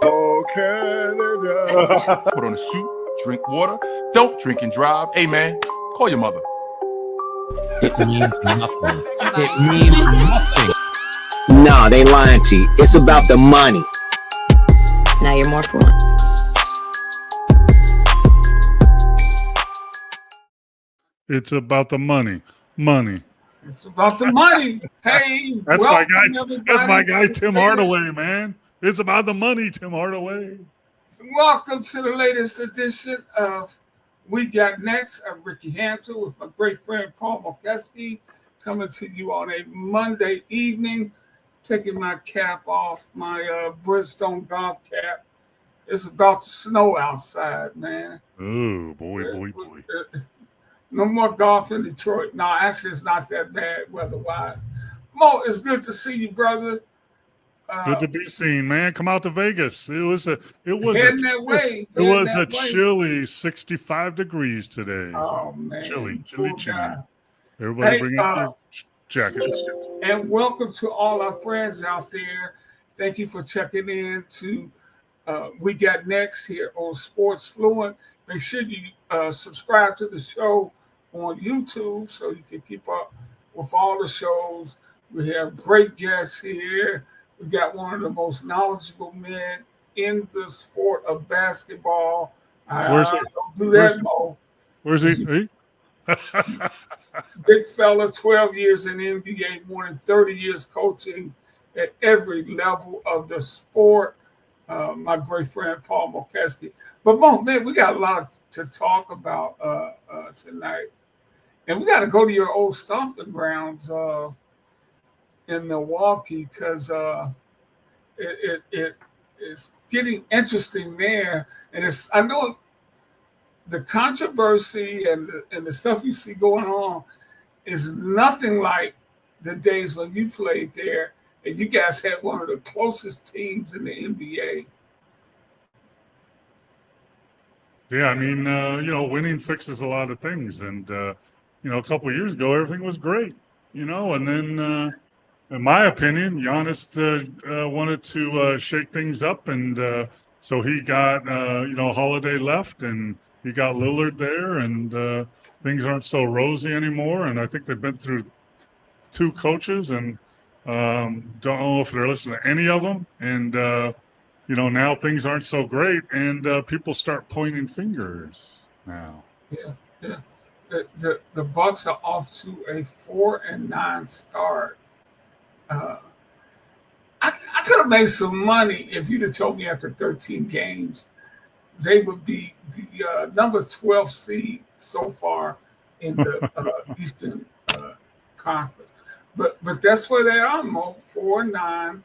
Oh, Canada. Put on a suit, drink water, don't drink and drive. Hey, man, call your mother. It means nothing. It means nothing. Nah, they lying to you. It's about the money. Now you're more fluent. It's about the money. Money. It's about the money. Hey, That's my guy. everybody. That's my guy, Tim Hardaway, man. It's about the money, Tim Hardaway. Welcome to the latest edition of We Got Next. I'm Ricky Hampton with my great friend Paul Mokeski, coming to you on a Monday evening, taking my cap off, my Bridgestone golf cap. It's about to snow outside, man. Oh, boy. No more golf in Detroit. No, actually, it's not that bad weather-wise. Mo, it's good to see you, brother. Good to be seen, man. Come out to Vegas. It was a chilly 65 degrees today. Oh man, chilly. Hey, Everybody bring up your jackets. And welcome to all our friends out there. Thank you for checking in to We Got Next here on Sports Fluent. Make sure you subscribe to the show on YouTube so you can keep up with all the shows. We have great guests here. We got one of the most knowledgeable men in the sport of basketball. Where's he? Don't do that, Mo. Where's he? Big fella, 12 years in the NBA, more than 30 years coaching at every level of the sport. My great friend Paul Mokeski. But Mo, man, we got a lot to talk about tonight. And we got to go to your old stomping grounds in Milwaukee because it's getting interesting there. And I know the controversy and the stuff you see going on is nothing like the days when you played there. And you guys had one of the closest teams in the NBA. Yeah, I mean, winning fixes a lot of things. And, a couple of years ago, everything was great, and then, in my opinion, Giannis wanted to shake things up. And so he got, Holiday left and he got Lillard there and things aren't so rosy anymore. And I think they've been through two coaches and don't know if they're listening to any of them. And, now things aren't so great and people start pointing fingers now. Yeah. The Bucks are off to a 4-9 start. I could have made some money if you'd have told me after 13 games they would be the number 12 seed so far in the Eastern Conference. But that's where they are, Mo. 4-9.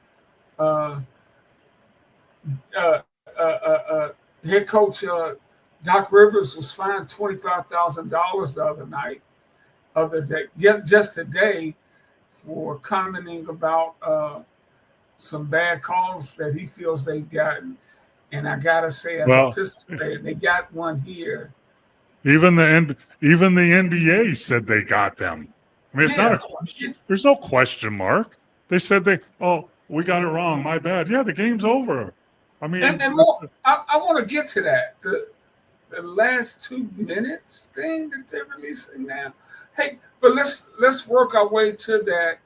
Head coach Doc Rivers was fined $25,000 the other day, just today, for commenting about some bad calls that he feels they've gotten. And I gotta say, as a Pistons fan, they got one here. Even the NBA said they got them. I mean, it's not a question. There's no question mark. They said we got it wrong. My bad. Yeah, the game's over. I mean, and more, I want to get to that. The last 2 minutes thing that they're releasing now. Hey, but let's work our way to that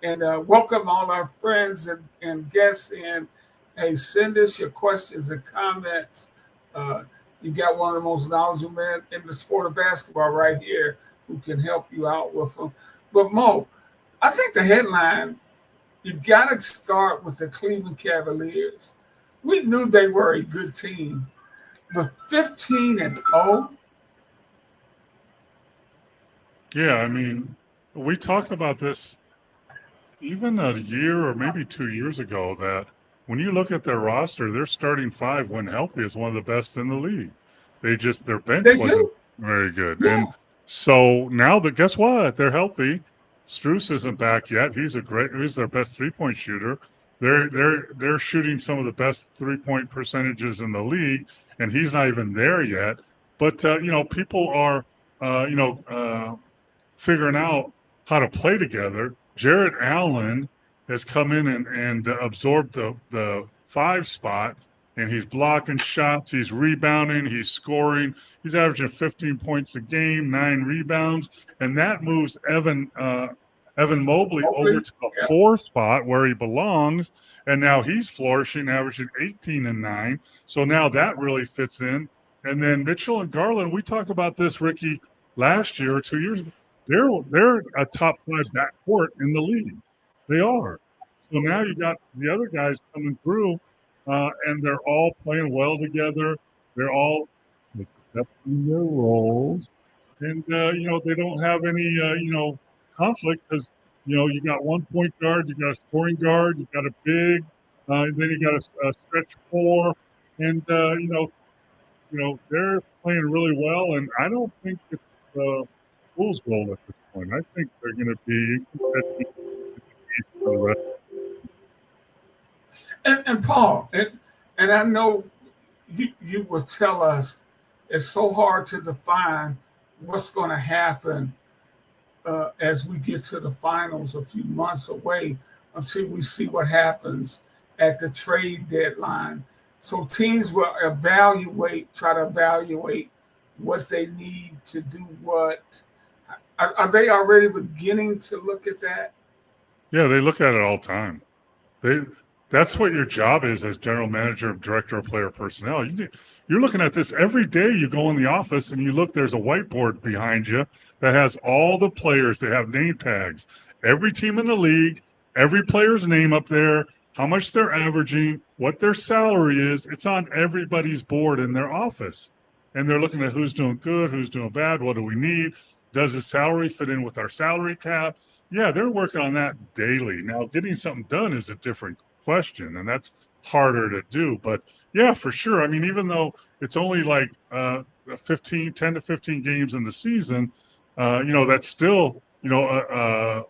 and welcome all our friends and guests in. Hey, send us your questions and comments. You got one of the most knowledgeable men in the sport of basketball right here who can help you out with them. But Mo, I think the headline, you got to start with the Cleveland Cavaliers. We knew they were a good team, but 15-0. Yeah, I mean, we talked about this even a year or maybe 2 years ago that when you look at their roster, their starting five, when healthy, is one of the best in the league. Their bench wasn't very good. Yeah. And so now guess what? They're healthy. Strus isn't back yet. He's their best three-point shooter. They're shooting some of the best three-point percentages in the league, and he's not even there yet. But people are figuring out how to play together. Jarrett Allen has come in and absorbed the 5 spot, and he's blocking shots, he's rebounding, he's scoring. He's averaging 15 points a game, 9 rebounds, and that moves Evan Mobley over to the 4 spot where he belongs, and now he's flourishing, averaging 18 and 9. So now that really fits in. And then Mitchell and Garland, we talked about this, Ricky, last year or 2 years ago. They're a top 5 backcourt in the league. They are. So now you got the other guys coming through, and they're all playing well together. They're all accepting their roles, and they don't have any conflict because you got one point guard, you got a scoring guard, you got a big, and then you got a stretch 4, and they're playing really well. And I don't think it's fool's gold at this point. I think they're going to be competitive for the rest. And Paul, and I know you will tell us it's so hard to define what's going to happen as we get to the finals a few months away until we see what happens at the trade deadline. So teams will try to evaluate what they need to do what. Are they already beginning to look at that? Yeah, they look at it all the time. That's what your job is as general manager, director of player personnel. You're looking at this every day. You go in the office and you look, there's a whiteboard behind you that has all the players. They have name tags. Every team in the league, every player's name up there, how much they're averaging, what their salary is. It's on everybody's board in their office. And they're looking at who's doing good, who's doing bad, what do we need? Does the salary fit in with our salary cap? Yeah, they're working on that daily. Now, getting something done is a different question, and that's harder to do. But yeah, for sure. I mean, even though it's only like 10 to 15 games in the season, that's still a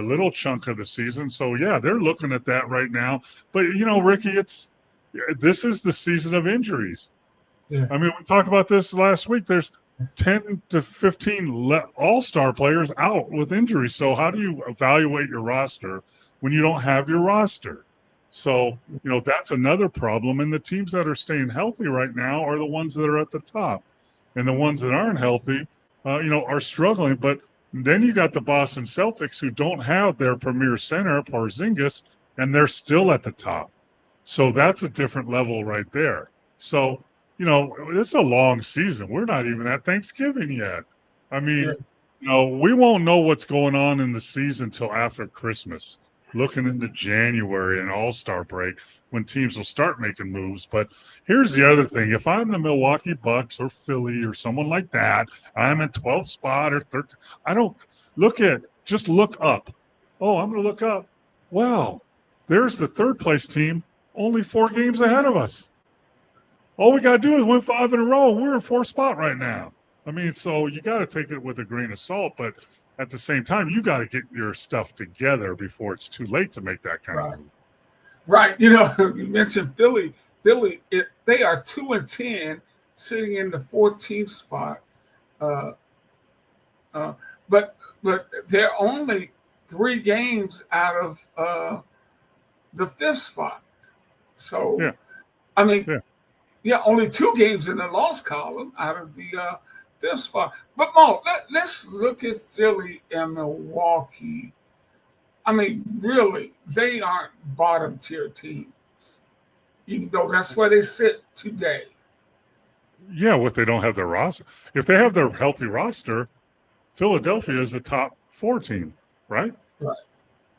little chunk of the season. So yeah, they're looking at that right now. But Ricky, this is the season of injuries. Yeah. I mean, we talked about this last week. There's 10 to 15 all-star players out with injuries. So how do you evaluate your roster when you don't have your roster? So, that's another problem. And the teams that are staying healthy right now are the ones that are at the top. And the ones that aren't healthy, are struggling. But then you got the Boston Celtics who don't have their premier center, Porzingis, and they're still at the top. So that's a different level right there. So, it's a long season. We're not even at Thanksgiving yet. I mean, we won't know what's going on in the season till after Christmas. Looking into January and All-Star break when teams will start making moves. But here's the other thing. If I'm the Milwaukee Bucks or Philly or someone like that, I'm in 12th spot or 13th. I don't just look up. Oh, I'm going to look up. Wow, there's the third place team only 4 games ahead of us. All we got to do is win 5 in a row. We're in 4th spot right now. I mean, so you got to take it with a grain of salt, but at the same time, you got to get your stuff together before it's too late to make that kind of move. Right. You mentioned Philly. Philly, they are 2-10, sitting in the 14th spot. But they're only 3 games out of the 5th spot. So, yeah. I mean, only 2 games in the loss column out of the 5th spot. But Mo, let's look at Philly and Milwaukee. I mean, really, they aren't bottom tier teams, even though that's where they sit today. Yeah, what they don't have their roster. If they have their healthy roster, Philadelphia is the top 4 team, right? Right.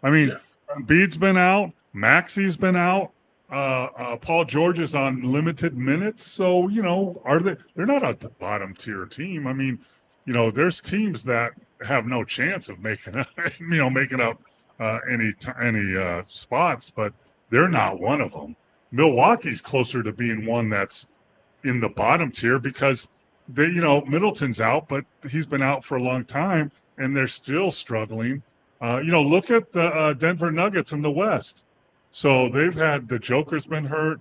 I mean, Embiid's been out, Maxi's been out. Paul George is on limited minutes, so they're not a bottom tier team. I mean, there's teams that have no chance of making up any spots, but they're not one of them. Milwaukee's closer to being one that's in the bottom tier because Middleton's out, but he's been out for a long time and they're still struggling. Look at the Denver Nuggets in the West. So they've had the Joker's been hurt.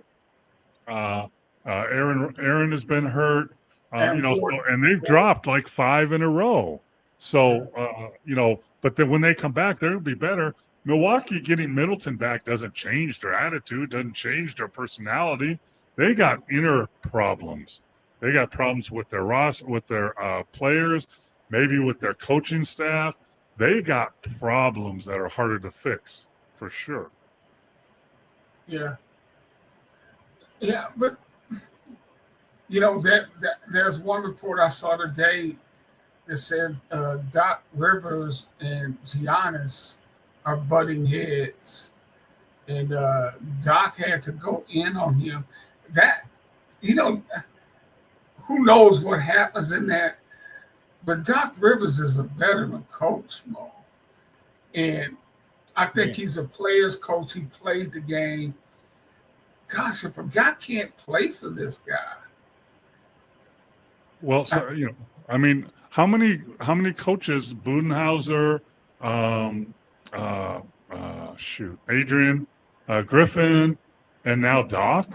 Aaron has been hurt. And they've dropped like 5 in a row. So but then when they come back, they'll be better. Milwaukee getting Middleton back doesn't change their attitude, doesn't change their personality. They got inner problems. They got problems with their players, maybe with their coaching staff. They got problems that are harder to fix, for sure. Yeah. Yeah, but there's one report I saw today that said Doc Rivers and Giannis are butting heads, and Doc had to go in on him. That, who knows what happens in that? But Doc Rivers is a veteran coach, Mo, and I think he's a player's coach. He played the game. Gosh, if a guy can't play for this guy. Well, so, I mean, how many coaches, Budenhauser, Adrian, Griffin, and now Doc?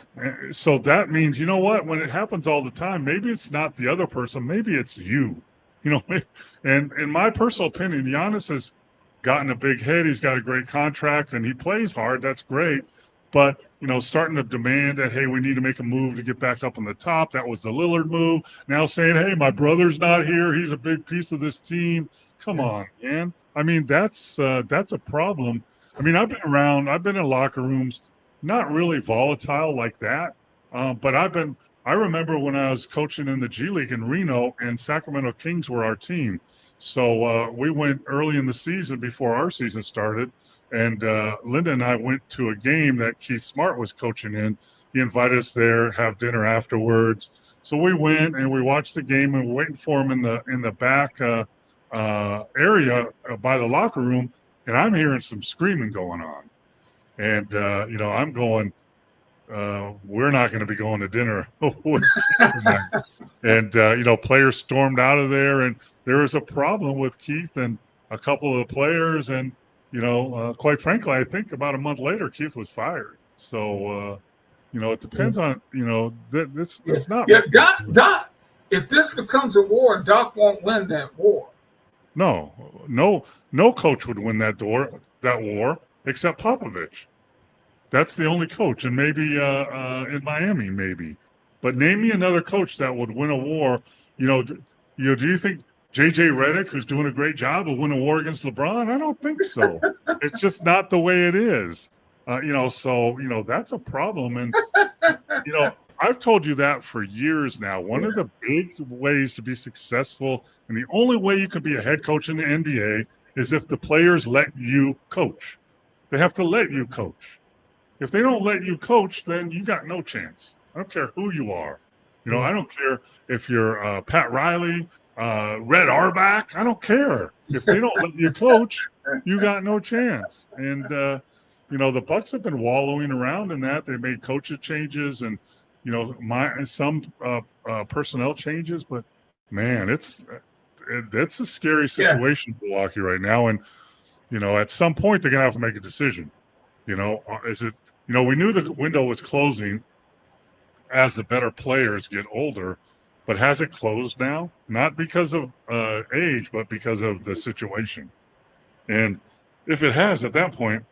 So that means, you know what, when it happens all the time, maybe it's not the other person, maybe it's you. And in my personal opinion, Giannis has gotten a big head. He's got a great contract, and he plays hard. That's great. But, starting to demand that, hey, we need to make a move to get back up on the top. That was the Lillard move. Now saying, hey, my brother's not here. He's a big piece of this team. Come on, man. I mean, that's a problem. I mean, I've been in locker rooms, not really volatile like that. But I remember when I was coaching in the G League in Reno, and Sacramento Kings were our team. So we went early in the season before our season started. And Linda and I went to a game that Keith Smart was coaching in. He invited us there, have dinner afterwards. So we went and we watched the game, and we're waiting for him in the back area by the locker room. And I'm hearing some screaming going on. And, I'm going, we're not going to be going to dinner. And, players stormed out of there. And there was a problem with Keith and a couple of the players. And, quite frankly, I think about a month later, Keith was fired. So, it depends on, it's not. Yeah, Doc, if this becomes a war, Doc won't win that war. No coach would win that war except Popovich. That's the only coach, and maybe in Miami, maybe. But name me another coach that would win a war. Do you think J.J. Redick, who's doing a great job, will win a war against LeBron? I don't think so. It's just not the way it is. So that's a problem. And, I've told you that for years now. One of the big ways to be successful, and the only way you can be a head coach in the NBA, is if the players let you coach. They have to let you coach. If they don't let you coach, then you got no chance. I don't care who you are. I don't care if you're Pat Riley, Red Auerbach. I don't care. If they don't let you coach, you got no chance. And, the Bucks have been wallowing around in that. They made coaching changes and, some personnel changes. But, man, it's a scary situation in Milwaukee right now. And, at some point they're going to have to make a decision. Is it, we knew the window was closing as the better players get older, but has it closed now? Not because of age, but because of the situation. And if it has, at that point,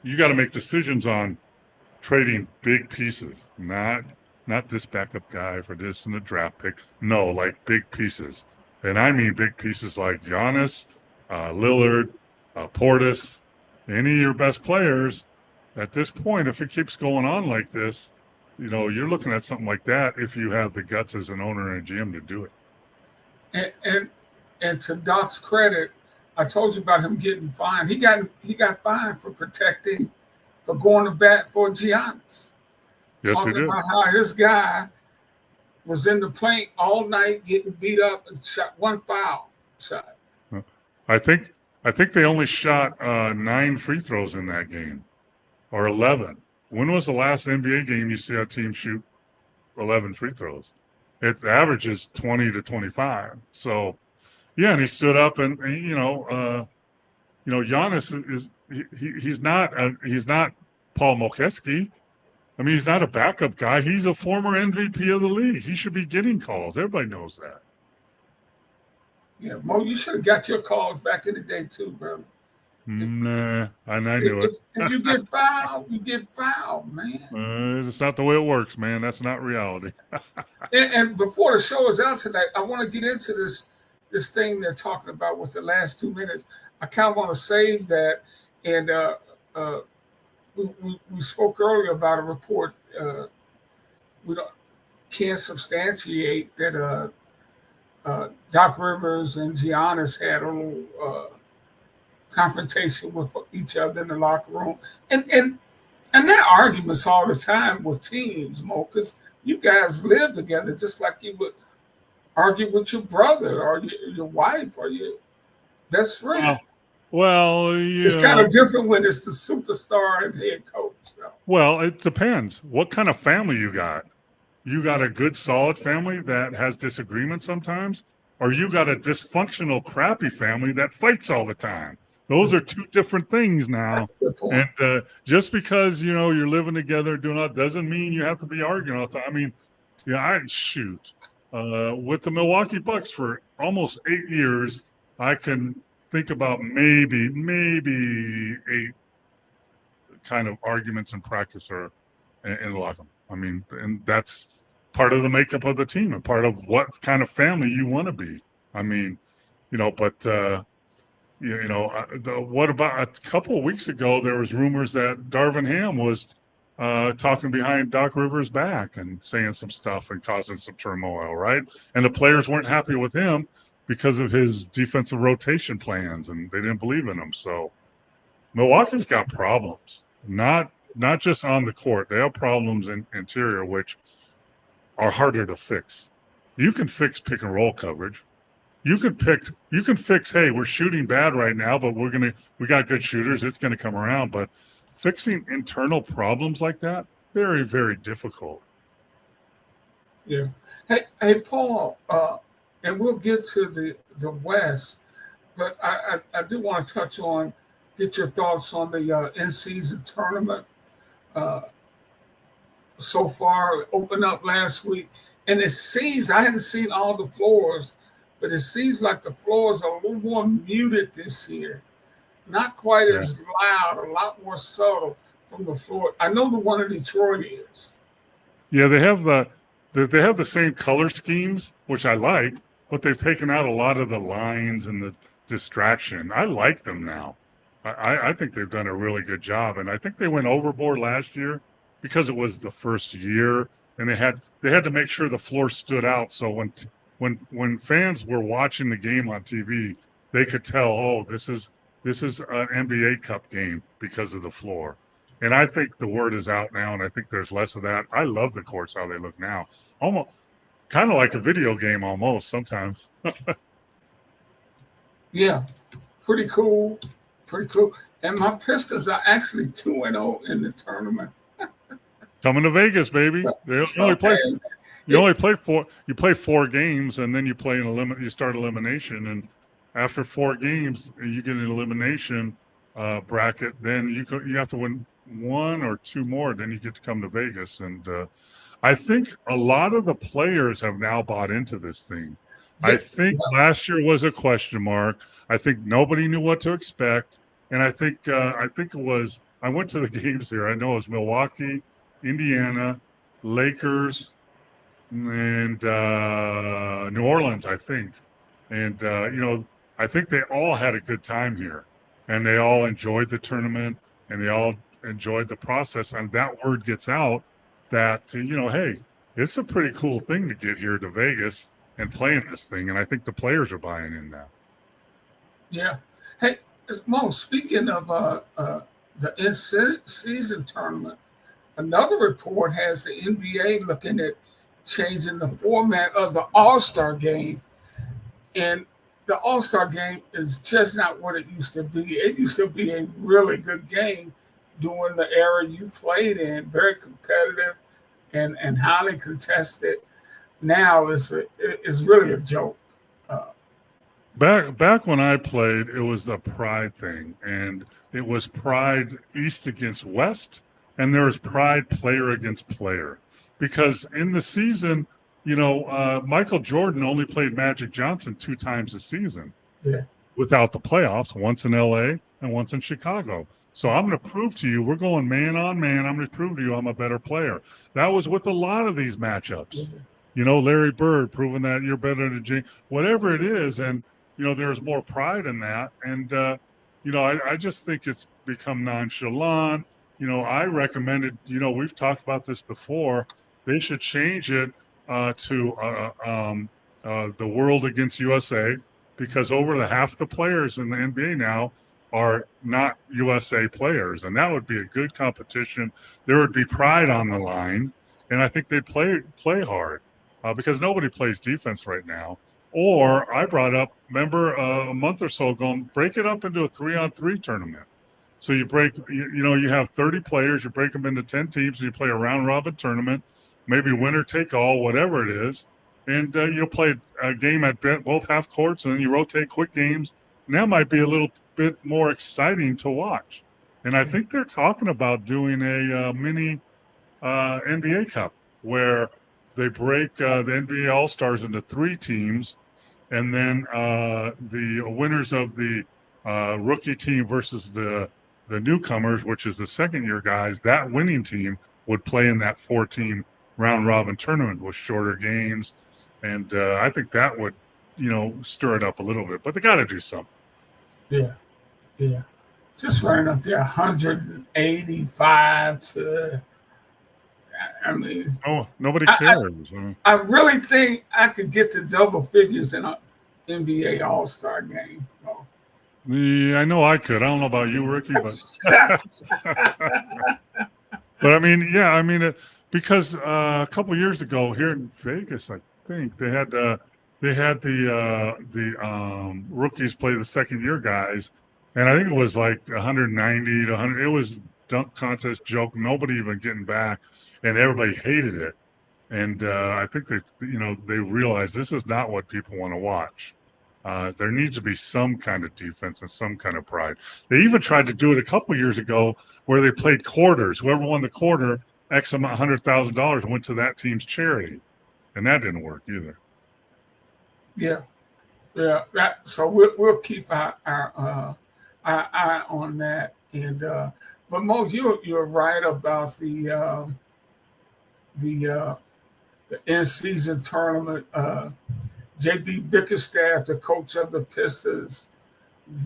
you got to make decisions on trading big pieces, not this backup guy for this and the draft pick. No, like big pieces. And I mean big pieces like Giannis, Lillard, Portis, any of your best players. At this point, if it keeps going on like this, you're looking at something like that if you have the guts as an owner and a GM to do it. And to Doc's credit, I told you about him getting fined. He got fined for going to bat for Giannis. Yes, Talking he did. about how his guy was in the paint all night getting beat up and shot one foul shot. I think they only shot 9 free throws in that game, or 11. When was the last NBA game you see a team shoot 11 free throws? It averages 20 to 25. So, yeah, and he stood up and Giannis is he's not Paul Mokeski. I mean, he's not a backup guy. He's a former MVP of the league. He should be getting calls. Everybody knows that. Yeah, Mo, you should have got your calls back in the day too, brother. Nah, and I knew it. If you get fouled, you get fouled, man. It's not the way it works, man. That's not reality. And before the show is out tonight, I want to get into this thing they're talking about with the last 2 minutes. I kind of want to save that. And we spoke earlier about a report. We can't substantiate that Doc Rivers and Giannis had a little confrontation with each other in the locker room, and that arguments all the time with teams, Mo, because you guys live together just like you would argue with your brother or your wife or your best friend. Well, it's kind of different when it's the superstar and head coach. So. Well, it depends. What kind of family you got? You got a good, solid family that has disagreements sometimes, or you got a dysfunctional, crappy family that fights all the time. Those are two different things now. And just because, you're living together doing that doesn't mean you have to be arguing all the time. I mean, with the Milwaukee Bucks for almost 8 years, I can think about maybe 8 kind of arguments in practice or in the locker room. I mean, and that's part of the makeup of the team and part of what kind of family you want to be. I mean, but what about a couple of weeks ago, there was rumors that Darvin Ham was talking behind Doc Rivers' back and saying some stuff and causing some turmoil, right? And the players weren't happy with him because of his defensive rotation plans, and they didn't believe in him. So Milwaukee's got problems, not just on the court. They have problems in interior, which are harder to fix. You can fix pick and roll coverage. You can fix, hey, we're shooting bad right now, but we got good shooters. It's going to come around. But fixing internal problems like that, very, very difficult. Yeah. Hey, Paul, and we'll get to the West, but I do want to get your thoughts on the in-season tournament. So far, opened up last week, and it seems, I haven't seen all the floors, but it seems like the floors are a little more muted this year. Not quite as loud, a lot more subtle from the floor. I know the one in Detroit is. Yeah, they have the same color schemes, which I like, but they've taken out a lot of the lines and the distraction. I like them now. I think they've done a really good job, and I think they went overboard last year because it was the first year, and they had to make sure the floor stood out. So when fans were watching the game on TV, they could tell, oh, this is an NBA Cup game because of the floor. And I think the word is out now, and I think there's less of that. I love the courts, how they look now. Almost kind of like a video game almost sometimes. Yeah, pretty cool. Pretty cool. And my Pistons are actually 2-0 in the tournament. Coming to Vegas, baby. You play 4 games, and then you play you start elimination, and after 4 games, you get an elimination bracket. Then you have to win 1 or 2 more. Then you get to come to Vegas, and I think a lot of the players have now bought into this thing. I think last year was a question mark. I think nobody knew what to expect, and I think it was. I went to the games here. I know it was Milwaukee, Indiana, Lakers, and New Orleans, I think. And I think they all had a good time here, and they all enjoyed the tournament, and they all enjoyed the process. And that word gets out that hey, it's a pretty cool thing to get here to Vegas and play in this thing. And I think the players are buying in now. Yeah. Hey, Mo, speaking of the in-season tournament, another report has the NBA looking at changing the format of the All-Star game. And the All-Star game is just not what it used to be. It used to be a really good game during the era you played in, very competitive and highly contested. Now it's really a joke. Back when I played, it was a pride thing, and it was pride East against West, and there was pride player against player. Because in the season, Michael Jordan only played Magic Johnson 2 times a season without the playoffs, once in LA and once in Chicago. So I'm going to prove to you, we're going man on man. I'm going to prove to you I'm a better player. That was with a lot of these matchups. Larry Bird proving that you're better than James, whatever it is. And, there's more pride in that. And, I just think it's become nonchalant. I recommended, we've talked about this before. They should change it to the world against USA, because over the half the players in the NBA now are not USA players, and that would be a good competition. There would be pride on the line, and I think they'd play hard because nobody plays defense right now. Or I brought up, remember a month or so ago, break it up into a 3-on-3 tournament. So you you have 30 players, you break them into 10 teams, and you play a round robin tournament, maybe winner take all, whatever it is. And you'll play a game at both half courts, and then you rotate quick games. And that might be a little bit more exciting to watch. And I think they're talking about doing a mini NBA Cup where they break the NBA All-Stars into 3 teams, and then the winners of the rookie team versus the newcomers, which is the second-year guys, that winning team would play in that 4-team round-robin tournament with shorter games. And I think that would, stir it up a little bit. But they got to do something. Yeah. Just running up there 185 to, I mean. Oh, nobody cares. I really think I could get to double figures in an NBA All-Star game. Oh. Yeah, I know I could. I don't know about you, Ricky, but. But I mean, because a couple years ago here in Vegas, I think they had the rookies play the second-year guys, and I think it was like 190 to 100. It was dunk contest joke. Nobody even getting back, and everybody hated it. And I think they realized this is not what people want to watch. There needs to be some kind of defense and some kind of pride. They even tried to do it a couple years ago where they played quarters. Whoever won the quarter, X amount, $100,000 went to that team's charity, and that didn't work either. Yeah. So we'll keep our eye on that. And but Mo, you're right about the in-season tournament. J.B. Bickerstaff, the coach of the Pistons,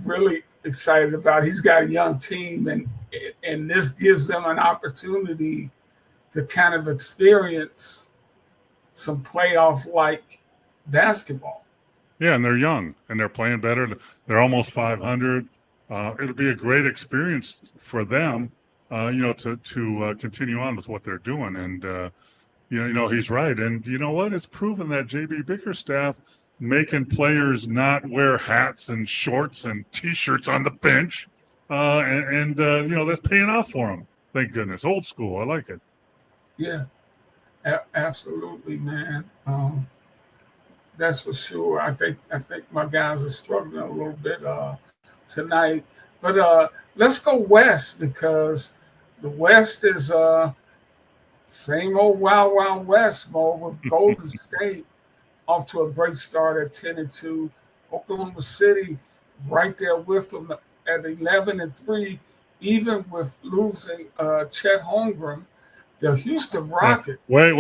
really excited about it. He's got a young team, and this gives them an opportunity to kind of experience some playoff-like basketball. Yeah, and they're young, and they're playing better. They're almost 500. It'll be a great experience for them, to continue on with what they're doing. And he's right. And you know what? It's proven that J.B. Bickerstaff making players not wear hats and shorts and T-shirts on the bench, and that's paying off for them. Thank goodness. Old school. I like it. Yeah, absolutely, man. That's for sure. I think my guys are struggling a little bit tonight. But let's go west, because the West is same old Wild Wild West, Mo, with Golden State off to a great start at 10-2. Oklahoma City right there with them at 11-3, even with losing Chet Holmgren. The Houston Rockets. Wait.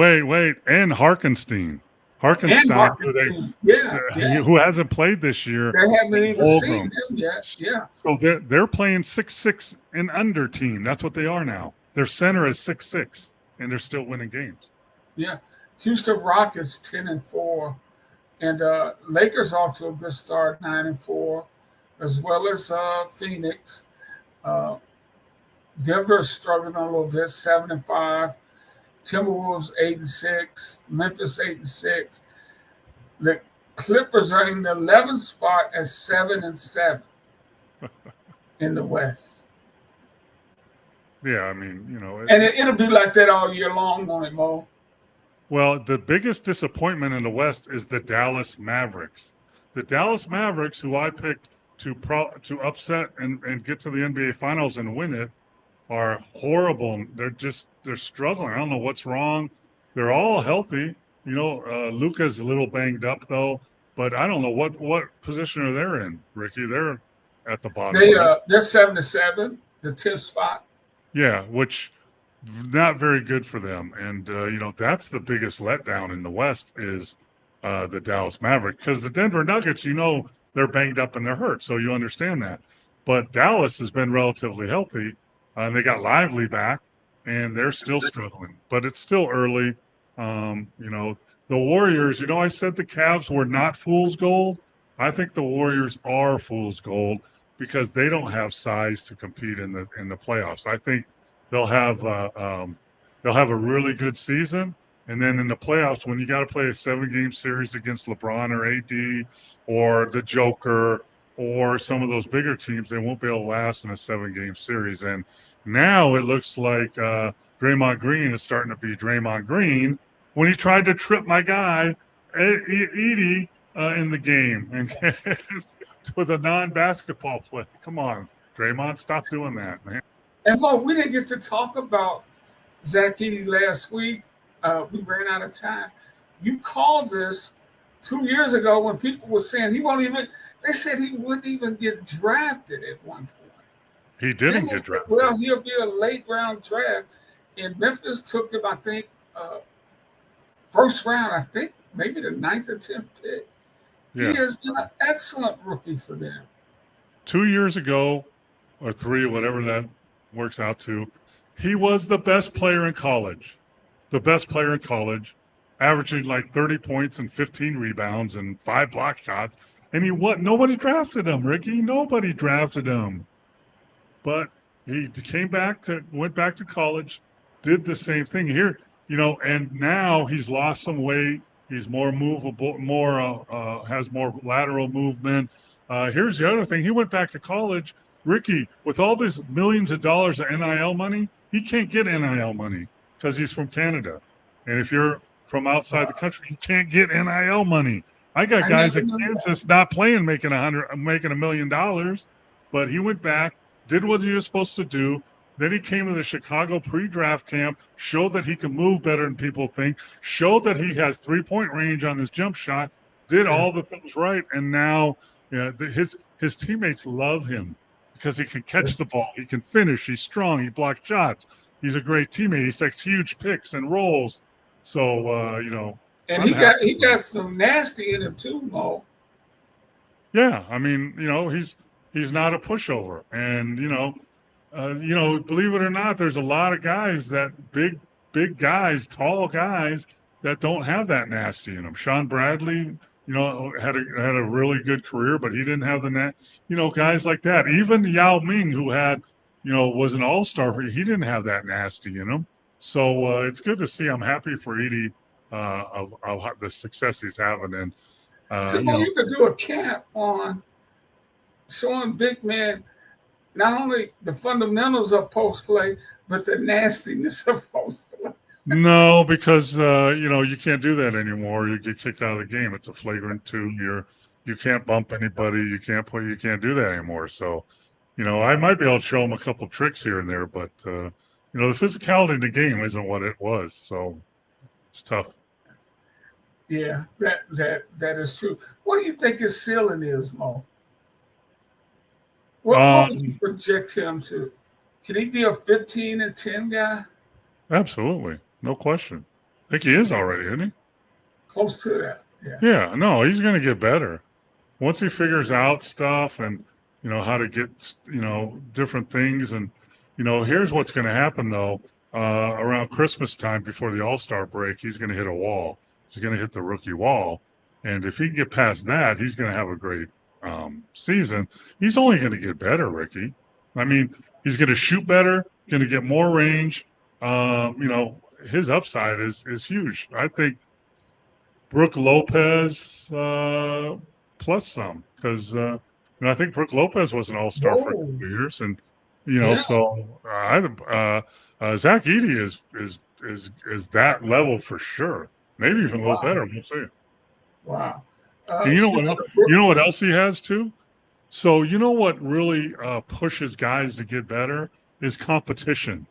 And Harkenstein. Who hasn't played this year. They haven't even seen him yet. Yeah. So they're playing 6'6" and under team. That's what they are now. Their center is 6'6", and they're still winning games. Yeah. Houston Rockets 10-4, and Lakers off to a good start, 9-4, as well as Phoenix. Denver struggling a little bit, 7-5. Timberwolves 8-6. Memphis 8-6. The Clippers are in the 11th spot at 7-7 in the West. Yeah, I mean, and it'll be like that all year long, won't it, Mo? Well, the biggest disappointment in the West is the Dallas Mavericks. The Dallas Mavericks, who I picked to upset and get to the NBA Finals and win it, are horrible. They're struggling. I don't know what's wrong. They're all healthy. Luka's a little banged up though, but I don't know what position are they in, Ricky. They're at the bottom. Right? They're 7-7, the 10th spot. Yeah, which not very good for them. And that's the biggest letdown in the West is the Dallas Maverick, because the Denver Nuggets, they're banged up and they're hurt, so you understand that. But Dallas has been relatively healthy, and they got Lively back, and they're still struggling. But it's still early. The Warriors, I said the Cavs were not fool's gold. I think the Warriors are fool's gold because they don't have size to compete in the playoffs. I think they'll have a really good season, and then in the playoffs, when you got to play a 7-game series against LeBron or AD or the Joker or some of those bigger teams, they won't be able to last in a 7-game series. And now it looks like Draymond Green is starting to be Draymond Green when he tried to trip my guy Edie in the game and with a non-basketball play. Come on, Draymond, stop doing that, man. And Mo, we didn't get to talk about Zach Edey last week. We ran out of time. You called this 2 years ago when people were saying they said he wouldn't even get drafted at one point. He didn't get drafted. Well, he'll be a late round draft. And Memphis took him, I think, first round, I think, maybe the 9th or 10th pick. Yeah. He has been an excellent rookie for them. 2 years ago, or 3, whatever that works out to, he was the best player in college. The best player in college, averaging like 30 points and 15 rebounds and 5 block shots. And nobody drafted him, Ricky. Nobody drafted him. But he went back to college, did the same thing here, and now he's lost some weight. He's more movable, has more lateral movement. Here's the other thing. He went back to college. Ricky, with all this millions of dollars of NIL money, he can't get NIL money because he's from Canada. And if you're from outside the country, you can't get NIL money. I got guys at Kansas not playing, making $1 million, but he went back, did what he was supposed to do. Then he came to the Chicago pre-draft camp, showed that he can move better than people think, showed that he has 3-point range on his jump shot, did all the things right, and now his teammates love him because he can catch the ball, he can finish, he's strong, he blocks shots, he's a great teammate, he takes huge picks and rolls. So and he got some nasty in him too, Mo. Yeah, I mean, he's not a pushover, and believe it or not, there's a lot of guys that big guys, tall guys that don't have that nasty in them. Sean Bradley, had a really good career, but he didn't have guys like that. Even Yao Ming, who had, was an all-star, he didn't have that nasty in him. So it's good to see. I'm happy for Edey of the success he's having. And you could do a camp on showing big men not only the fundamentals of post play, but the nastiness of post play. No, because you can't do that anymore. You get kicked out of the game. It's a flagrant 2. You can't bump anybody. You can't do that anymore. So, I might be able to show them a couple tricks here and there, but the physicality in the game isn't what it was. So it's tough. Yeah, that is true. What do you think his ceiling is, Mo? What would you project him to? Can he be a 15-10 guy? Absolutely. No question. I think he is already, isn't he? Close to that, yeah. Yeah, no, he's going to get better. Once he figures out stuff and, how to get, different things. And, here's what's going to happen, though. Around Christmas time before the All-Star break, he's going to hit a wall. He's going to hit the rookie wall. And if he can get past that, he's going to have a great season. He's only going to get better, Ricky. I mean, he's going to shoot better, going to get more range. His upside is huge. I think Brook Lopez plus some, because I think Brook Lopez was an all-star for a couple of years, and so Zach Edey is that level for sure. Maybe even a little better. We'll see. Wow. And you know what else he has too? So what really pushes guys to get better is competition.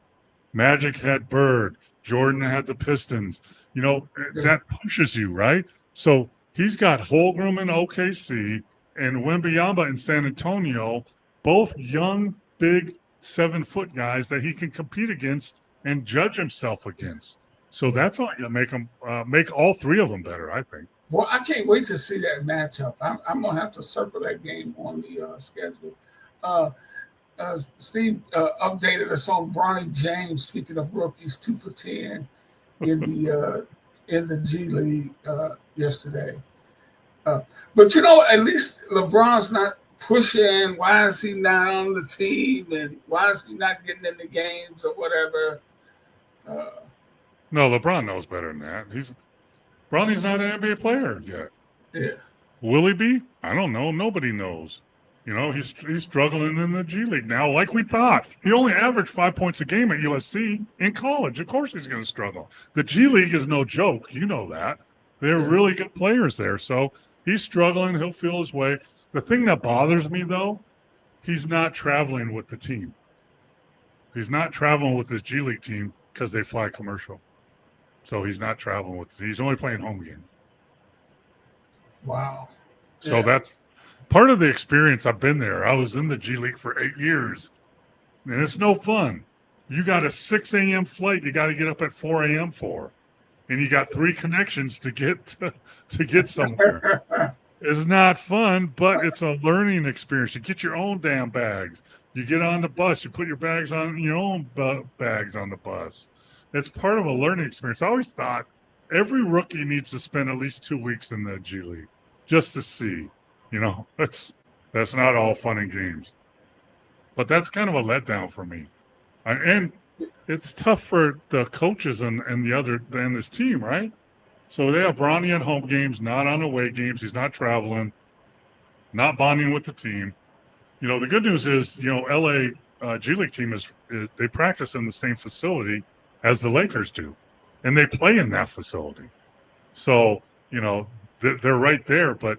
Magic had Bird, Jordan had the Pistons. That pushes you, right? So he's got Holmgren in OKC and Wembanyama in San Antonio, both young, big 7-foot guys that he can compete against and judge himself against. So that's all you make them make all three of them better, I think. Well, I can't wait to see that matchup. I'm gonna have to circle that game on the schedule. Steve updated us on Bronny James. Speaking of rookies, 2 for 10 in the G League yesterday. But at least LeBron's not pushing. Why is he not on the team? And why is he not getting in the games or whatever? No, LeBron knows better than that. Bronny's not an NBA player yet. Yeah. Will he be? I don't know. Nobody knows. He's struggling in the G League now, like we thought. He only averaged 5 points a game at USC in college. Of course he's going to struggle. The G League is no joke. You know that. They're really good players there. So he's struggling. He'll feel his way. The thing that bothers me, though, he's not traveling with the team. He's not traveling with his G League team because they fly commercial. So he's not traveling with. He's only playing home games. Wow. So that's part of the experience. I've been there. I was in the G League for 8 years, and it's no fun. You got a 6 a.m. flight you got to get up at 4 a.m. for, and you got 3 connections to get somewhere. It's not fun, but it's a learning experience. You get your own damn bags. You get on the bus. You put your bags on your own bags on the bus. It's part of a learning experience. I always thought every rookie needs to spend at least 2 weeks in the G League just to see. That's not all fun and games. But that's kind of a letdown for me. And it's tough for the coaches and this team, right? So they have Bronny at home games, not on away games. He's not traveling, not bonding with the team. The good news is, LA G League team is they practice in the same facility as the Lakers do, and they play in that facility. So, they're right there. But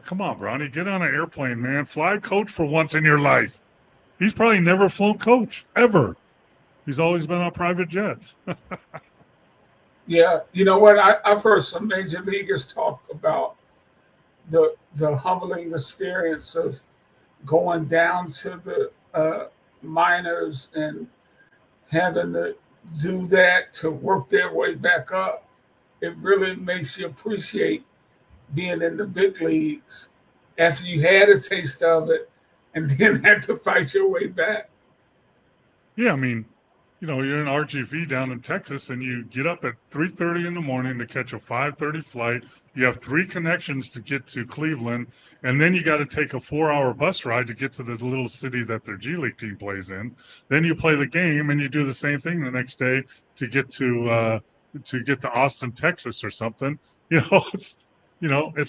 come on, Bronny, get on an airplane, man. Fly coach for once in your life. He's probably never flown coach, ever. He's always been on private jets. Yeah, you know what? I've heard some major leaguers talk about the humbling experience of going down to the minors and having to do that to work their way back up. It really makes you appreciate being in the big leagues after you had a taste of it and then had to fight your way back. Yeah, I mean, you're in RGV down in Texas, and you get up at 3:30 in the morning to catch a 5:30 flight. You have 3 connections to get to Cleveland, and then you got to take a 4-hour bus ride to get to the little city that their G League team plays in. Then you play the game, and you do the same thing the next day to get to Austin, Texas, or something. It's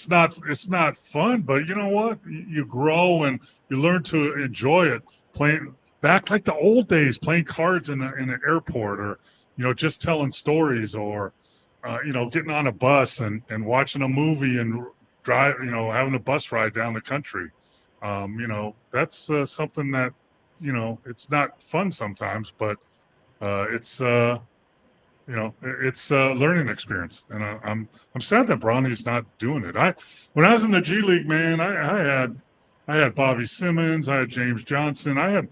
not fun, but you know what? You grow and you learn to enjoy it. Playing back like the old days, playing cards in an airport, or just telling stories, or getting on a bus and watching a movie and having a bus ride down the country. That's something that it's not fun sometimes, but it's it's a learning experience, and I'm sad that Bronny's not doing it. When I was in the G League, man, I had Bobby Simmons, I had James Johnson, I had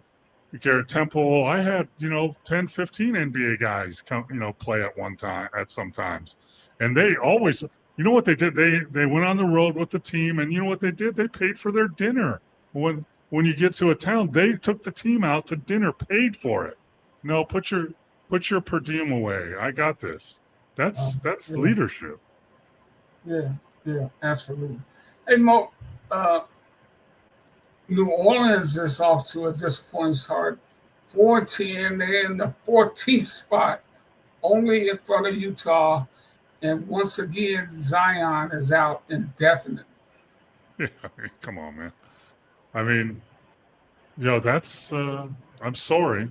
Garrett Temple, I had 10, 15 NBA guys come play at sometimes, and they always what they did, they went on the road with the team, and what they did, they paid for their dinner. When you get to a town, they took the team out to dinner, paid for it. Put your per diem away. I got this. That's leadership. Yeah, absolutely. Hey, Mo, New Orleans is off to a disappointing start. 4-10, they're in the 14th spot, only in front of Utah. And once again, Zion is out indefinitely. Yeah, come on, man. I mean, that's. I'm sorry,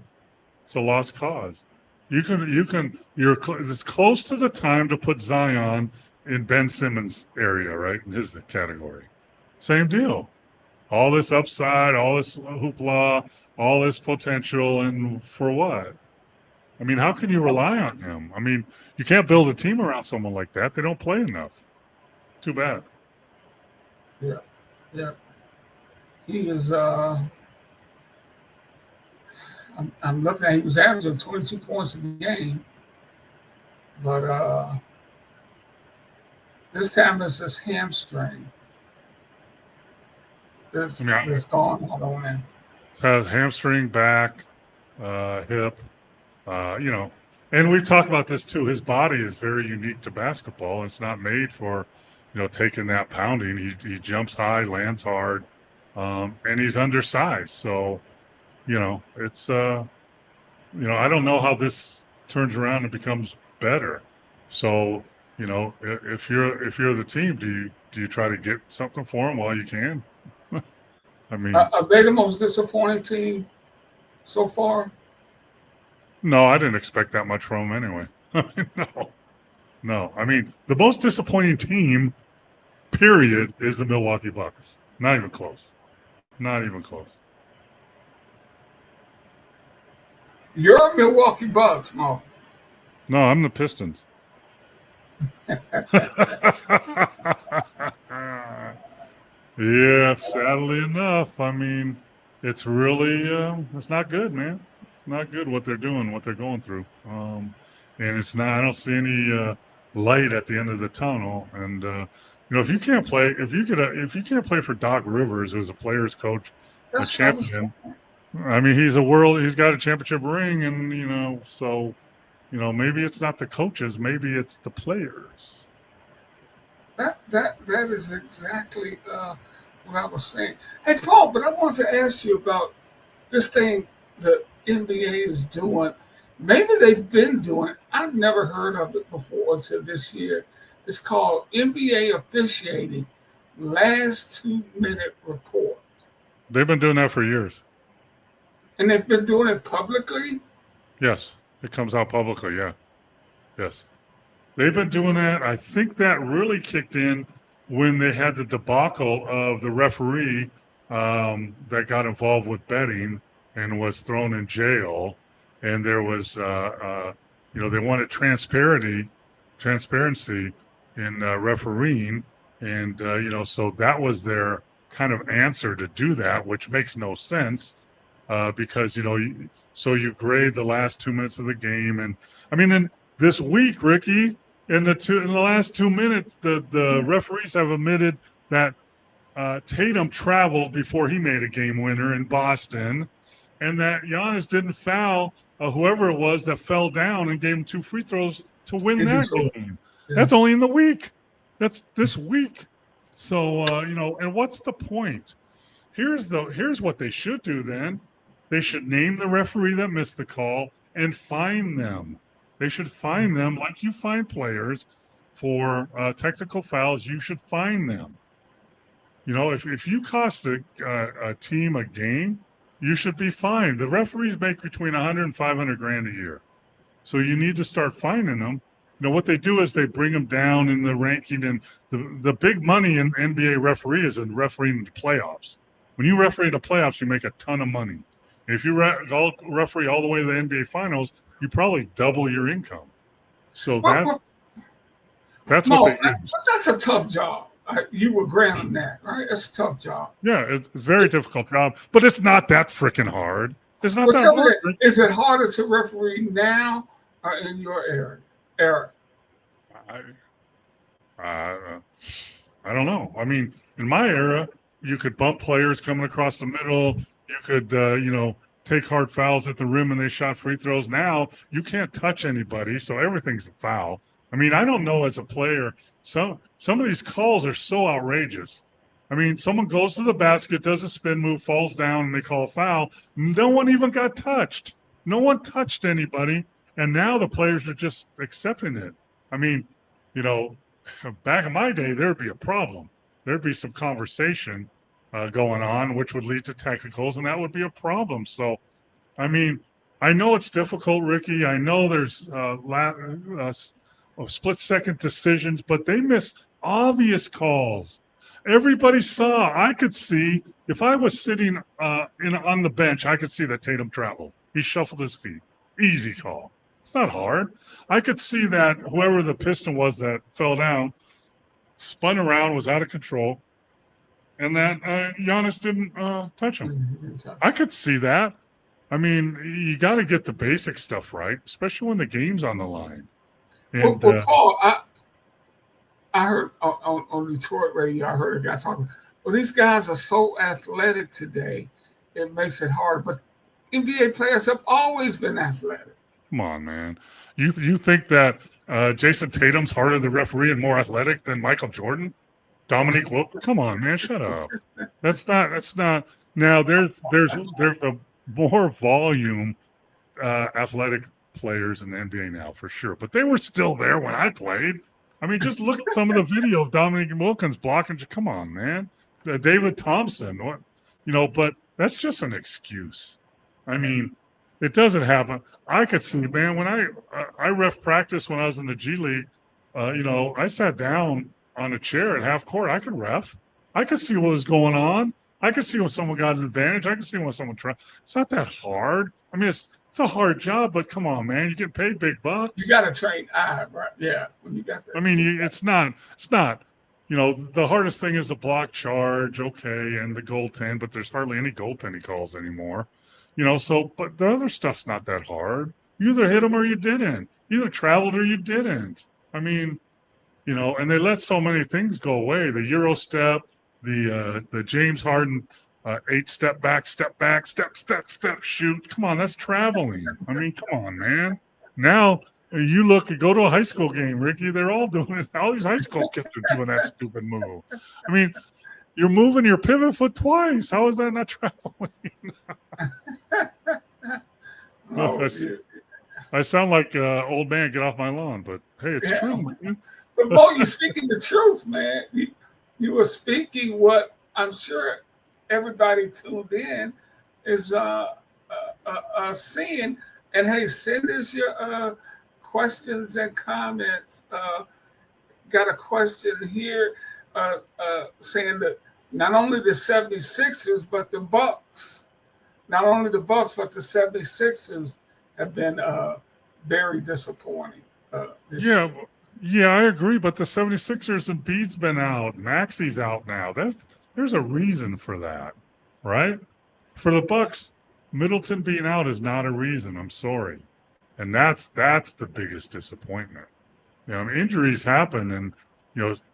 it's a lost cause. It's close to the time to put Zion in Ben Simmons' area, right, in his category. Same deal. All this upside, all this hoopla, all this potential, and for what? I mean, how can you rely on him? I mean, you can't build a team around someone like that. They don't play enough. Too bad. Yeah. He is I'm looking at he was averaging 22 points a game, but this time it's his hamstring that's gone out on him. Has hamstring, back, hip, and we've talked about this too. His body is very unique to basketball. It's not made for, taking that pounding. He jumps high, lands hard, and he's undersized. So, it's I don't know how this turns around and becomes better. So, if you're the team, do you try to get something for him while you can? I mean, are they the most disappointing team so far? No, I didn't expect that much from him anyway. No. I mean, the most disappointing team, period, is the Milwaukee Bucks. Not even close. Not even close. You're Milwaukee Bucks, Mo. No, I'm the Pistons. Yeah, sadly enough. I mean, it's really, it's not good, man. It's not good what they're doing, what they're going through. And it's not, I don't see any light at the end of the tunnel. And, if you can't play, if you can't play for Doc Rivers, who's a player's coach, a champion, I mean, he's got a championship ring, and, so, maybe it's not the coaches, maybe it's the players. That is exactly what I was saying. Hey, Paul, but I wanted to ask you about this thing the NBA is doing. Maybe they've been doing it. I've never heard of it before until this year. It's called NBA officiating last 2-minute report. They've been doing that for years. And they've been doing it publicly? Yes, it comes out publicly, yeah. Yes. They've been doing that. I think that really kicked in when they had the debacle of the referee that got involved with betting and was thrown in jail. And there was, they wanted transparency in refereeing. And, so that was their kind of answer to do that, which makes no sense because, so you grade the last 2 minutes of the game. And I mean, in this week, Ricky, in the last 2 minutes, the referees have admitted that Tatum traveled before he made a game winner in Boston, and that Giannis didn't foul whoever it was that fell down and gave him 2 free throws to win that game. Yeah. That's only in the week. That's this week. So and what's the point? Here's what they should do then. They should name the referee that missed the call and fine them. They should fine them like you fine players for technical fouls. You should fine them. If you cost a team a game, you should be fined. The referees make between 100 and 500 grand a year, so you need to start fining them. What they do is they bring them down in the ranking, and the big money in NBA referee is in refereeing the playoffs. When you referee the playoffs, you make a ton of money. If you referee all the way to the NBA Finals, you probably double your income. So that's no, what they use. That's a tough job. You were granting that, right? That's a tough job. Yeah, it's a very difficult job, but it's not that freaking hard. It's not that hard. Is it harder to referee now or in your era? I don't know. I mean, in my era, you could bump players coming across the middle. You could, take hard fouls at the rim and they shot free throws. Now you can't touch anybody, so everything's a foul. I mean, I don't know as a player. Some of these calls are so outrageous. I mean, someone goes to the basket, does a spin move, falls down, and they call a foul. No one even got touched. No one touched anybody, and now the players are just accepting it. I mean, back in my day, there'd be a problem. There'd be some conversation going on, which would lead to technicals, and that would be a problem. So, I mean, I know it's difficult, Ricky. I know there's split-second decisions, but they miss obvious calls. Everybody saw. I could see, if I was sitting on the bench, I could see that Tatum traveled. He shuffled his feet. Easy call. It's not hard. I could see that whoever the Piston was that fell down, spun around, was out of control, and that Giannis didn't touch him. I could see that. I mean, you got to get the basic stuff right, especially when the game's on the line. Well, And Paul, I heard on Detroit radio, I heard a guy talking. Well, these guys are so athletic today, it makes it hard. But NBA players have always been athletic. come on, man. You think that Jason Tatum's harder the referee and more athletic than Michael Jordan? Dominique Wilkins? Come on, man, shut up. That's not. Now there's a more volume athletic players in the NBA now for sure, but they were still there when I played. I mean, just look at some of the video of Dominique Wilkins blocking. Come on, man. David Thompson, but that's just an excuse. I mean, it doesn't happen. I could see, man, when I ref practice when I was in the G League, I sat down on a chair at half court. I could ref. I could see what was going on. I could see when someone got an advantage. I could see when someone tried. It's not that hard. I mean, it's a hard job, but come on, man, you get paid big bucks. You got to train eye, right? Yeah, when you got that. I mean, it's not. The hardest thing is the block charge, okay, and the goaltend, but there's hardly any goaltending calls anymore. But the other stuff's not that hard. You either hit them or you didn't. You either traveled or you didn't. I mean, and they let so many things go away. The Euro step, the James Harden 8 step back, step, shoot. Come on, that's traveling. I mean, come on, man. Now you go to a high school game, Ricky. They're all doing it. All these high school kids are doing that stupid move. I mean, you're moving your pivot foot twice. How is that not traveling? I sound like old man, get off my lawn, but hey, it's true, man. But Mo, you're speaking the truth, man. You were speaking what I'm sure everybody tuned in is seeing. And hey, send us your questions and comments. Got a question here saying that not only the 76ers, but the Bucks, not only the Bucks, but the 76ers have been very disappointing this year. Yeah, I agree. But the 76ers and Embiid's been out. Maxi's out now. There's a reason for that, right? For the Bucks, Middleton being out is not a reason. I'm sorry. And that's the biggest disappointment. Injuries happen, and,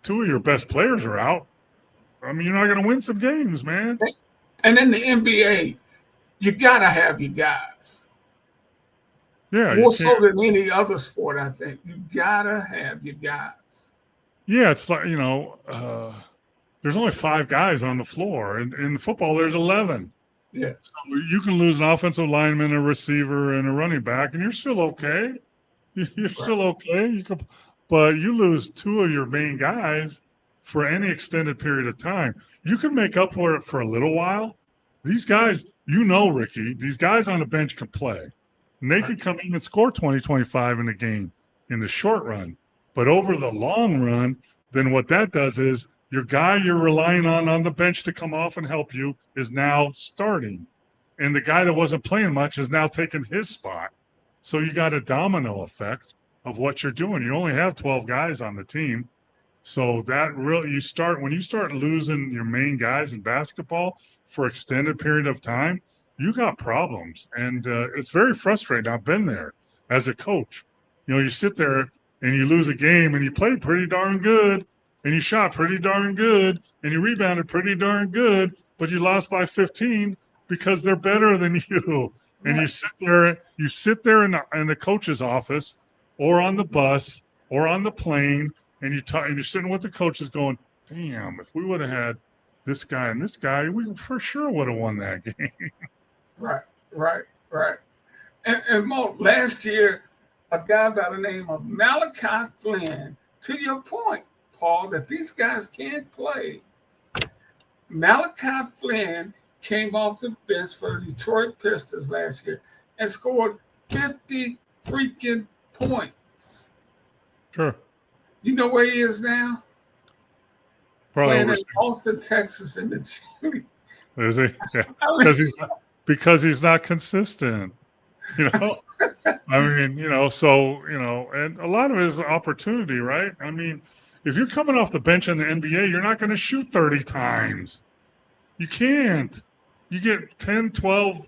2 of your best players are out. I mean, you're not going to win some games, man. And in the NBA, you got to have your guys. Yeah. More so than any other sport, I think. You got to have your guys. Yeah, it's like, there's only 5 guys on the floor. In football, there's 11. Yeah. So you can lose an offensive lineman, a receiver, and a running back, and you're still okay. You're still okay. But you lose 2 of your main guys for any extended period of time. You can make up for it for a little while. These guys, Ricky, these guys on the bench can play. And they can come in and score 20, 25 in a game in the short run. But over the long run, then what that does is your guy you're relying on the bench to come off and help you is now starting. And the guy that wasn't playing much is now taking his spot. So you got a domino effect of what you're doing. You only have 12 guys on the team. So that really, when you start losing your main guys in basketball for extended period of time, you got problems. And it's very frustrating. I've been there as a coach. You sit there and you lose a game and you played pretty darn good and you shot pretty darn good and you rebounded pretty darn good, but you lost by 15 because they're better than you. And you sit there in the coach's office or on the bus or on the plane, and you're sitting with the coaches going, damn, if we would have had this guy and this guy, we for sure would have won that game. Right. And Mo, last year, a guy by the name of Malachi Flynn, to your point, Paul, that these guys can't play. Malachi Flynn came off the bench for the Detroit Pistons last year and scored 50 freaking points. Sure. You know where he is now? Probably playing in Austin, Texas in the G League. Is he? Yeah. Because he's not consistent. I mean, so, and a lot of it is opportunity, right? I mean, if you're coming off the bench in the NBA, you're not going to shoot 30 times. You can't. You get 10, 12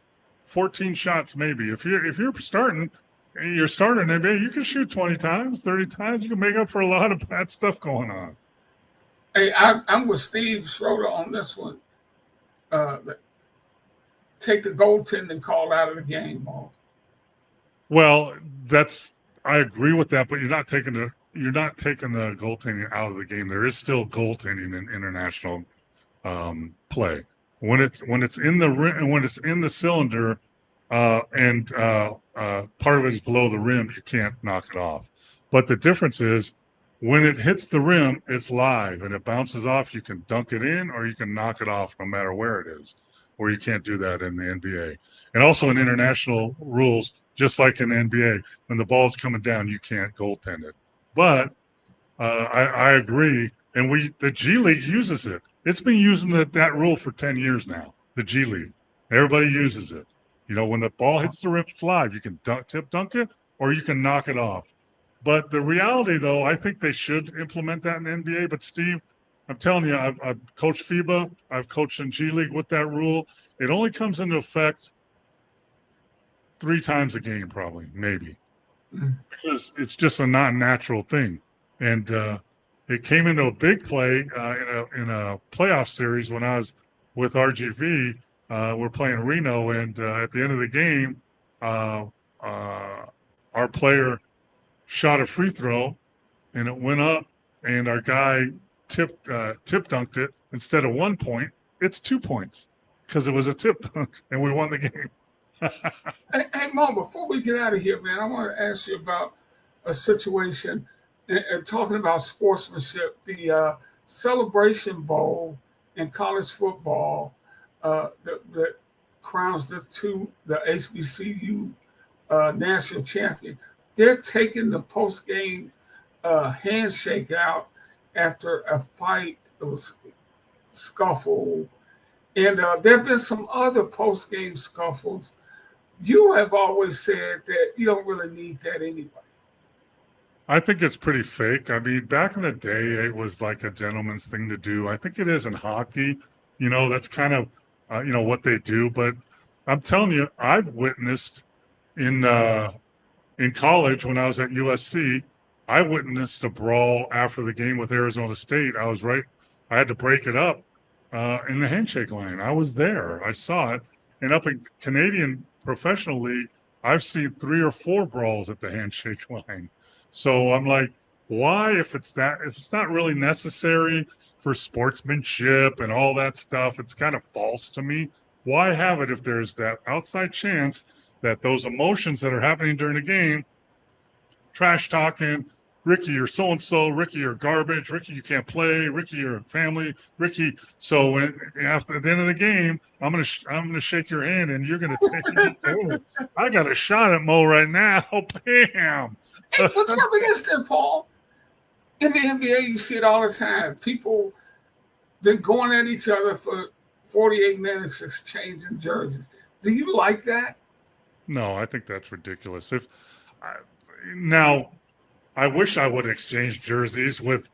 14 shots maybe. If you're starting NBA, you can shoot 20 times, 30 times. You can make up for a lot of bad stuff going on. Hey, I'm with Steve Schroeder on this one. Take the goaltending call out of the game, Mo. Well, I agree with that, but you're not taking the goaltending out of the game. There is still goaltending in international play. When it's in the rim, when it's in the cylinder, and part of it is below the rim, you can't knock it off. But the difference is when it hits the rim, it's live and it bounces off. You can dunk it in or you can knock it off no matter where it is. Or you can't do that in the NBA. And also in international rules, just like in the NBA, when the ball's coming down, you can't goaltend it. But I agree, and the G League uses it. It's been using that rule for 10 years now. The G League, everybody uses it. You know, when the ball hits the rim, it's live. You can dunk it, or you can knock it off. But the reality, though, I think they should implement that in the NBA. But Steve, I'm telling you, I've coached FIBA, I've coached in G League with that rule. It only comes into effect 3 times a game, probably, maybe, because it's just a non-natural thing. And it came into a big play in a playoff series when I was with RGV. We're playing Reno, and at the end of the game, our player shot a free throw, and it went up, and our guy tip dunked it. Instead of 1 point, it's 2 points because it was a tip dunk, and we won the game. Hey, Mo, before we get out of here, man, I want to ask you about a situation and talking about sportsmanship. The Celebration Bowl in college football that crowns the HBCU national champion. They're taking the post-game handshake out after a fight, it was scuffle. And there have been some other post-game scuffles. You have always said that you don't really need that anyway. I think it's pretty fake. I mean, back in the day, it was like a gentleman's thing to do. I think it is in hockey. You know, that's kind of, what they do. But I'm telling you, I've witnessed in college when I was at USC, I witnessed a brawl after the game with Arizona State. I had to break it up in the handshake line. I was there. I saw it. And up in Canadian Professional League, I've seen 3 or 4 brawls at the handshake line. So I'm like, why, if it's not really necessary for sportsmanship and all that stuff, it's kind of false to me. Why have it if there's that outside chance that those emotions that are happening during the game, trash talking, Ricky, you're so-and-so, Ricky, you're garbage, Ricky, you can't play, Ricky, you're family, Ricky. So at the end of the game, I'm gonna shake your hand and you're gonna take it forward. I got a shot at Mo right now. Bam. Hey, well, tell me this then, Paul. In the NBA, you see it all the time. People been going at each other for 48 minutes exchanging jerseys. Do you like that? No, I think that's ridiculous. Now, I wish I would exchange jerseys with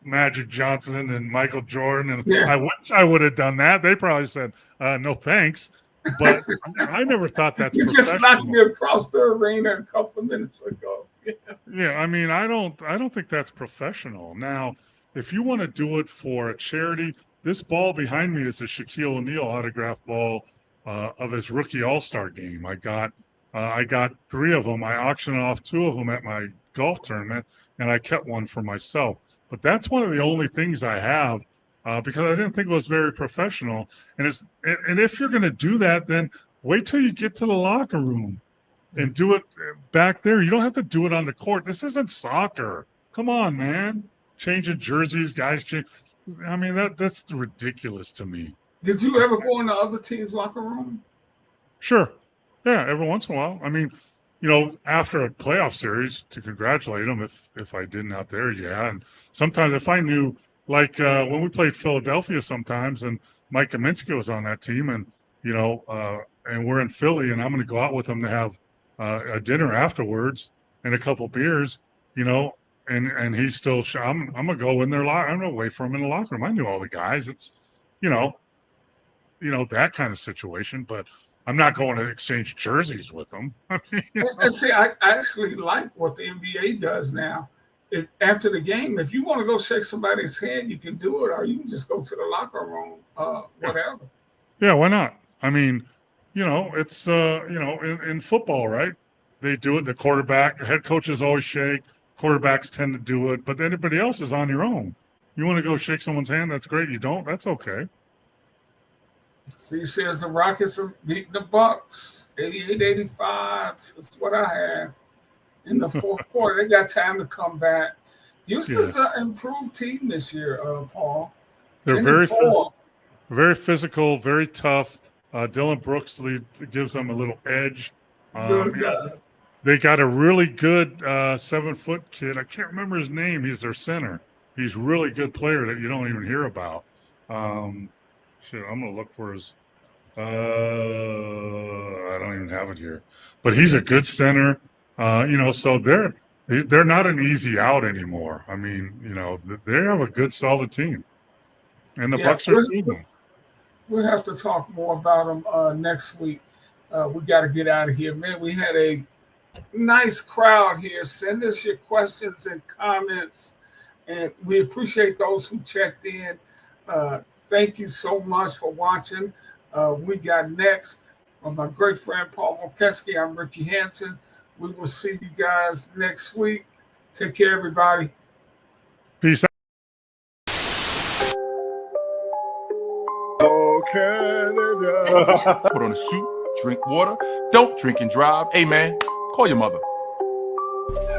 Magic Johnson and Michael Jordan, and Yeah. I wish I would have done that. They probably said, no thanks. But I never thought that's You just professional. knocked me across the arena a couple of minutes ago. Yeah, I mean, I don't think that's professional. Now, if you want to do it for a charity, this ball behind me is a Shaquille O'Neal autograph ball of his rookie All-Star game. I got 3 of them. I auctioned off 2 of them at my golf tournament, and I kept one for myself. But that's one of the only things I have because I didn't think it was very professional. And if you're going to do that, then wait till you get to the locker room and do it back there. You don't have to do it on the court. This isn't soccer. Come on, man. Changing jerseys, guys change. I mean, that's ridiculous to me. Did you ever go in the other team's locker room? Sure. Yeah, every once in a while. I mean, after a playoff series to congratulate them if I didn't out there, yeah. And sometimes if I knew, like when we played Philadelphia sometimes and Mike Kaminsky was on that team and, and we're in Philly and I'm going to go out with them to have a dinner afterwards and a couple beers, and he's still, I'm going to go in their locker. I'm going to wait for him in the locker room. I knew all the guys. It's, that kind of situation. But I'm not going to exchange jerseys with them. And see, I actually like what the NBA does now. If after the game, if you want to go shake somebody's hand, you can do it, or you can just go to the locker room, whatever. Yeah, why not? I mean, it's in football, right? They do it. The quarterback, head coaches always shake. Quarterbacks tend to do it, but anybody else is on your own. You want to go shake someone's hand? That's great. You don't? That's okay. He says the Rockets are beating the Bucks, 88-85. That's what I have. In the fourth quarter, they got time to come back. Houston's an improved team this year, Paul. They're very physical, very tough. Dylan Brooks gives them a little edge. Good guy. They got a really good 7-foot kid. I can't remember his name. He's their center. He's a really good player that you don't even hear about. I'm going to look for his. I don't even have it here. But he's a good center. So they're not an easy out anymore. I mean, they have a good, solid team. And the Bucks are feeding. We'll have to talk more about them next week. We got to get out of here. Man, we had a nice crowd here. Send us your questions and comments. And we appreciate those who checked in. Thank you so much for watching. We got next from my great friend Paul Mokeski. I'm Ricky Hampton. We will see you guys next week. Take care, everybody. Peace out. Oh, Canada. Put on a suit, drink water. Don't drink and drive. Hey, man, call your mother.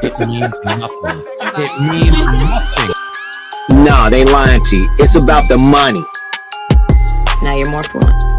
It means nothing. It means nothing. Nah, they lying to you. It's about the money. Now you're more fluent.